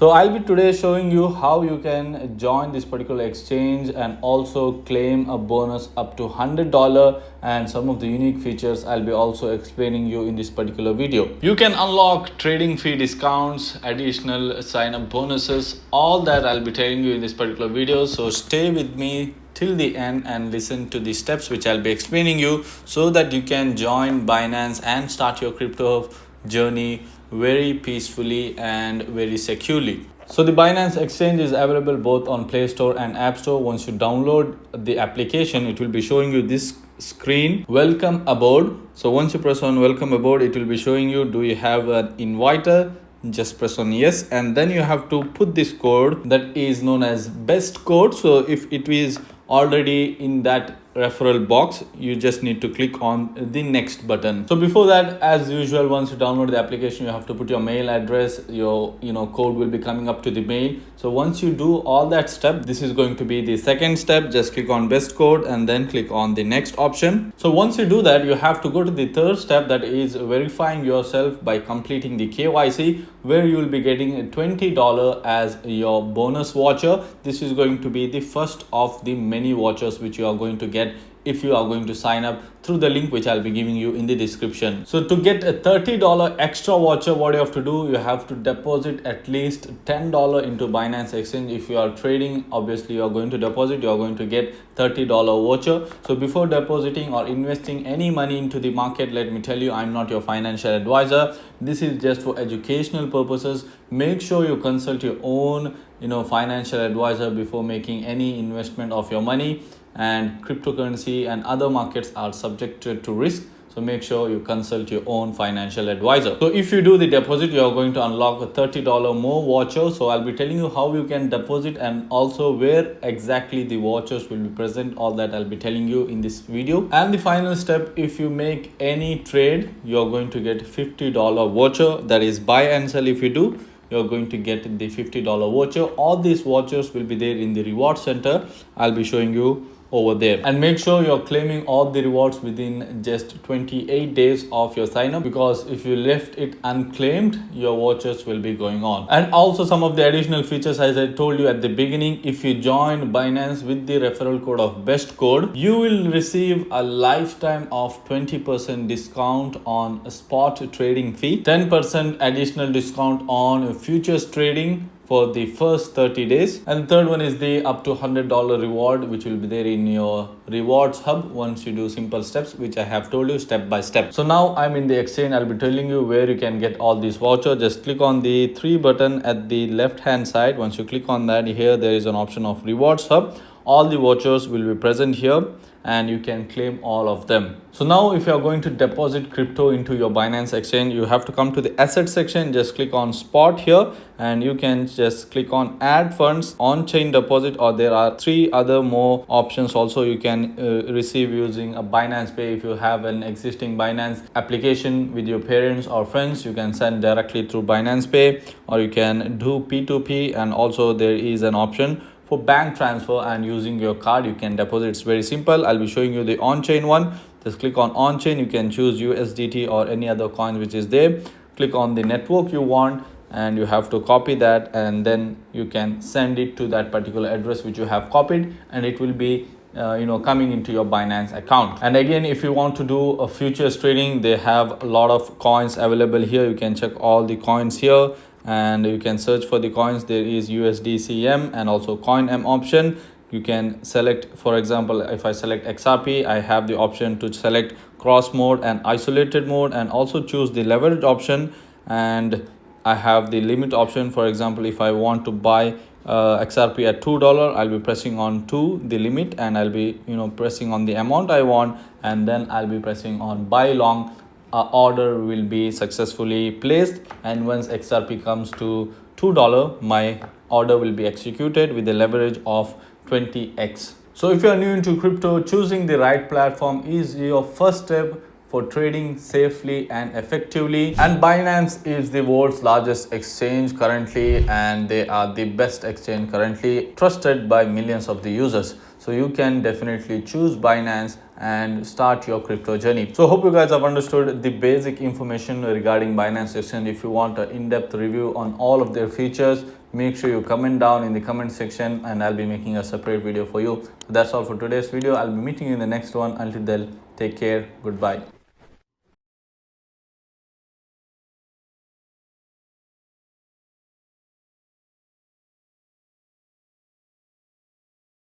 So I'll be today showing you how you can join this particular exchange and also claim a bonus up to $100, and some of the unique features I'll be also explaining you in this particular video. You can unlock trading fee discounts, additional sign up bonuses, all that I'll be telling you in this particular video. So stay with me till the end and listen to the steps which I'll be explaining you so that you can join Binance and start your crypto journey very peacefully and very securely. So the Binance exchange is available both on Play Store and App Store. Once you download the application, it will be showing you this screen, welcome aboard. So once you press on welcome aboard, it will be showing you, do you have an inviter? Just press on yes, and then you have to put this code that is known as best code. So if it is already in that referral box, you just need to click on the next button. So before that, as usual, once you download the application, you have to put your mail address. Your code will be coming up to the mail. So once you do all that step, this is going to be the second step. Just click on best code and then click on the next option. So once you do that, you have to go to the third step, that is verifying yourself by completing the KYC, where you will be getting $20 as your bonus voucher. This is going to be the first of the many vouchers which you are going to get if you are going to sign up through the link which I'll be giving you in the description. So to get a $30 extra voucher, what you have to do, you have to deposit at least $10 into Binance Exchange. If you are trading, obviously you are going to deposit, you are going to get $30 voucher. So before depositing or investing any money into the market, let me tell you, I'm not your financial advisor. This is just for educational purposes. Make sure you consult your own financial advisor before making any investment of your money. And cryptocurrency and other markets are subjected to risk, so make sure you consult your own financial advisor. So if you do the deposit, you are going to unlock a $30 more voucher. So I'll be telling you how you can deposit and also where exactly the vouchers will be present. All that I'll be telling you in this video. And the final step, if you make any trade, you're going to get $50 voucher. That is buy and sell. If you do, you're going to get the $50 voucher. All these vouchers will be there in the reward center. I'll be showing you over there, and make sure you're claiming all the rewards within just 28 days of your sign up, because if you left it unclaimed, your vouchers will be going on. And also some of the additional features, as I told you at the beginning, if you join Binance with the referral code of best code, you will receive a lifetime of 20% discount on spot trading fee, 10% additional discount on futures trading for the first 30 days. And the third one is the up to $100 reward, which will be there in your rewards hub once you do simple steps, which I have told you step by step. So now I'm in the exchange. I'll be telling you where you can get all these vouchers. Just click on the 3 button at the left hand side. Once you click on that, here there is an option of rewards hub. All the vouchers will be present here and you can claim all of them. So now if you are going to deposit crypto into your Binance exchange, you have to come to the asset section. Just click on spot here and you can just click on add funds, on chain deposit, or there are 3 other more options also. You can receive using a Binance Pay. If you have an existing Binance application with your parents or friends, you can send directly through Binance Pay, or you can do P2P, and also there is an option for bank transfer and using your card you can deposit. It's very simple. I'll be showing you the on-chain one. Just click on on-chain. You can choose USDT or any other coin which is there. Click on the network you want and you have to copy that, and then you can send it to that particular address which you have copied, and it will be coming into your Binance account. And again, if you want to do a futures trading, they have a lot of coins available here. You can check all the coins here and you can search for the coins. There is USDCM and also CoinM option. You can select, for example, if I select XRP, I have the option to select cross mode and isolated mode, and also choose the leverage option, and I have the limit option. For example, if I want to buy XRP at $2, I'll be pressing on to the limit, and I'll be pressing on the amount I want, and then I'll be pressing on buy long. Order will be successfully placed, and once XRP comes to $2, my order will be executed with a leverage of 20x. So if you are new into crypto, choosing the right platform is your first step for trading safely and effectively. And Binance is the world's largest exchange currently, and they are the best exchange currently, trusted by millions of the users. So you can definitely choose Binance and start your crypto journey. So hope you guys have understood the basic information regarding Binance exchange. If you want an in-depth review on all of their features, make sure you comment down in the comment section, and I'll be making a separate video for you. So that's all for today's video. I'll be meeting you in the next one. Until then, take care. Goodbye.